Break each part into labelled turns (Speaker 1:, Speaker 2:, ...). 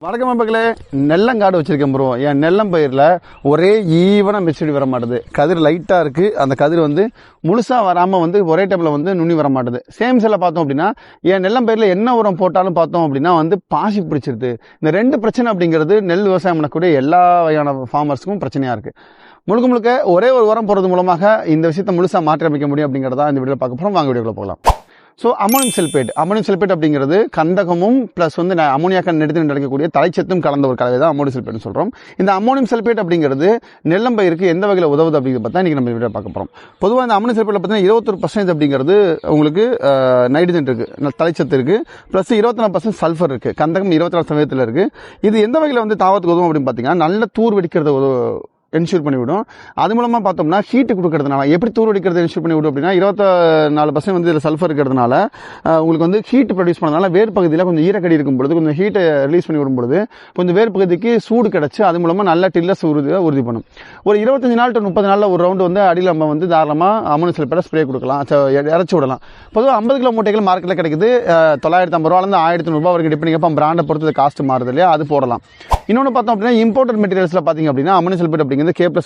Speaker 1: வணக்கம் நண்பர்களே, நெல்லங்காடு வச்சிருக்கேன் ப்ரோ. என் நெல்லம் பயிரில் ஒரே ஈவனா மெச்சூரிட்டி வர மாட்டுது. கதிர் லைட்டா இருக்கு. அந்த கதிர் முழுசா வராம ஒரே டைம்ல நுனி வர மாட்டுது. சேம் செல்ல பார்த்தோம் அப்படின்னா என் நெல்லம் பயிரில் என்ன உரம் போட்டாலும் பார்த்தோம் அப்படின்னா பாசி பிடிச்சிருது. இந்த ரெண்டு பிரச்சனை அப்படிங்கிறது நெல் விவசாயம் பண்ணக்கூடிய எல்லா வகையான ஃபார்மர்ஸ்க்கும் பிரச்சனையா இருக்கு. முழுக்க முழுக்க ஒரே ஒரு உரம் போடுறது மூலமாக இந்த விஷயத்தை முழுசா மாற்றி அமைக்க முடியும் அப்படிங்கிறதா இந்த வீடியோவில் பார்க்க போறோம். வாங்க வீடியோக்குள்ள போகலாம். ஸோ அமோனியம் சல்பேட் அப்படிங்கிறது கந்தகமும் பிளஸ் அமோனியாக்க நெடுத்து நடக்கக்கூடிய தலைச்சத்தும் கலந்த ஒரு கலவை தான் அமோனியம் சல்பேட்னு சொல்றோம். இந்த அமோனியம் சல்பேட் அப்படிங்கிறது நெல்லம் பயிருக்கு எந்த வகையில் உதவுது அப்படிங்கிறத பார்த்தா இன்னைக்கு நம்ம வீடியோ பார்க்க போறோம். பொதுவாக இந்த அமோனியம் சல்பேட்ல பார்த்தீங்கன்னா 21% அப்படிங்கிறது உங்களுக்கு நைட்ரஜன் இருக்கு, தலைச்சத்து இருக்கு, பிளஸ் 24% சல்ஃபர் இருக்கு, கந்தகம் 24% இருக்கு. இது எந்த வகையில் தாவத்துக்கு உதவும் அப்படின்னு பார்த்தீங்கன்னா நல்ல தூர் வெடிக்கிறது என்ஷூர் பண்ணிவிடும். அது மூலமா பார்த்தோம்னா ஹீட் கொடுக்கறதுனால எப்படி தூர் வெடிக்கிறது என்ஷூர் பண்ணிவிடும் அப்படின்னா 24% இதில் சல்ஃபர் இருக்கிறதுனால உங்களுக்கு ஹீட் ப்ரொடியூஸ் பண்ணதுனால வேர் பகுதியில் கொஞ்சம் ஈரக்கடி இருக்கும் பொழுது கொஞ்சம் ஹீட்டை ரிலீஸ் பண்ணி விடும் பொழுது கொஞ்சம் வேர் பகுதிக்கு சூடு கிடைச்சு அது மூலமா நல்ல டில்லஸ் உறுதி பண்ணும். ஒரு 25 நாள் டு 30 நாளில் ஒரு ரவுண்டு அடியில் நம்ம தாராளமாக அமோனியம் சல்பேட்டை ஸ்ப்ரே கொடுக்கலாம், இறச்சி விடலாம். பொதுவாக 50 கிலோ மூட்டைகள் மார்க்கெட்டில் கிடைக்குது. 950 ரூபாயிலிருந்து 1500 ரூபாய் வரைக்கும் டிபெண்டிங் அப்போ பிராண்டை பொறுத்து காஸ்ட் மாறுது இல்லையா, அது போடலாம். இன்னொன்று பார்த்தோம் அப்படின்னா இம்போர்ட்டட் மெட்டீரியல்ஸில் பார்த்தீங்க அப்படின்னா அமோனியம் சல்பேட் அப்படிங்கிறது K++ல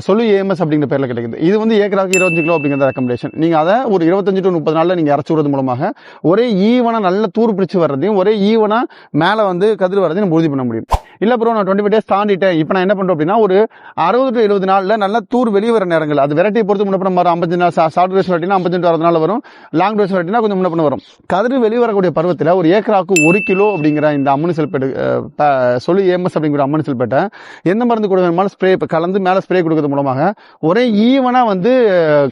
Speaker 1: சொல்லு AMS அப்படிங்கிற பேர்ல கிடைக்குது. இது ஏக்கராக்கு 25 கிலோ அப்படிங்கிற ரெக்கமெண்டேஷன். நீங்க அதை ஒரு 25 to 30 நாள்ல நீங்க இறச்சி விடுறது மூலமாக ஒரே ஈவனா நல்ல தூர் பிடிச்சு வர்றதையும் ஒரே ஈவனா மேல கதிர் வர்றதையும் நம்ம உறுதி பண்ண முடியும். இல்ல ப்ரோ, நான் 25 டேஸ் தாண்டிட்டேன், இப்போ நான் என்ன பண்றோம் அப்படின்னா ஒரு 60 to 70 நாள்ல நல்ல தூர் வெளியே வர நேரங்கள் அது வெரைட்டியை பொறுத்து முன்னப்பட வரும். 50 நாள் ஷார்ட் டூரேஷன் வெரைட்டினா 50 to 60 நாள் வரும். லாங் டூரேஷன் வெரைட்டினா கொஞ்சம் முன்னப்பட வரும். கதிர் வெளியே வரக்கூடிய பருவத்தில் ஒரு ஏக்கராக்கு 1 கிலோ அப்படிங்கிற இந்த அமோனியம் சல்பேட் சொல்லு AMS அப்படிங்கிற அமோனியம் சல்பேட்டை எந்த மருந்து கூட வேணுமாலும் ஸ்ப்ரே கலந்து மேல ஸ்ப்ரே கொடுக்கறது மூலமாக ஒரே ஈவனா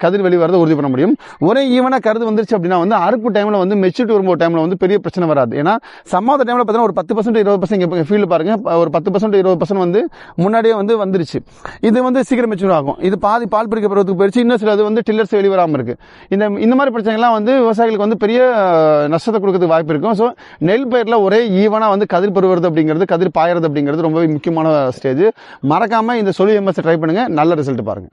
Speaker 1: கதிர் வெளியே வரதை உறுதி பண்ண முடியும். ஒரே ஈவனா கருது வந்துருச்சு அப்படின்னா அறுப்பு டைம்ல மெச்சூரிட்டி வரும்போது டைம்ல பெரிய பிரச்சனை வராது. ஏன்னா சம்மாத டைம்ல பார்த்தீங்கன்னா ஒரு 10% 20% ஃபீல்டு பாருங்க, ஒரு 10% 20% முன்னாடியே வந்துருச்சு. இது சீக்கிரம் மெச்சூர் ஆகும். இது பாதி பால் பிரிக்க பருவத்துக்கு போயிடுச்சு. இன்னும் சில டில்லர்ஸ் வெளிவராம இருக்கு. இந்த மாதிரி பிரச்சனைகள்லாம் விவசாயிகளுக்கு பெரிய நஷ்டத்தை கொடுக்கறதுக்கு வாய்ப்பு இருக்கும். ஸோ நெல் பயிரில் ஒரே ஈவனா கதிர் பெறுவது அப்படிங்கிறது, கதிர் பாயறது அப்படிங்கிறது ரொம்பவே முக்கியமான ஸ்டேஜ். மறக்காம இந்த சொல்லு AMS ட்ரை பண்ணுங்க, நல்ல ரிசல்ட் பாருங்க.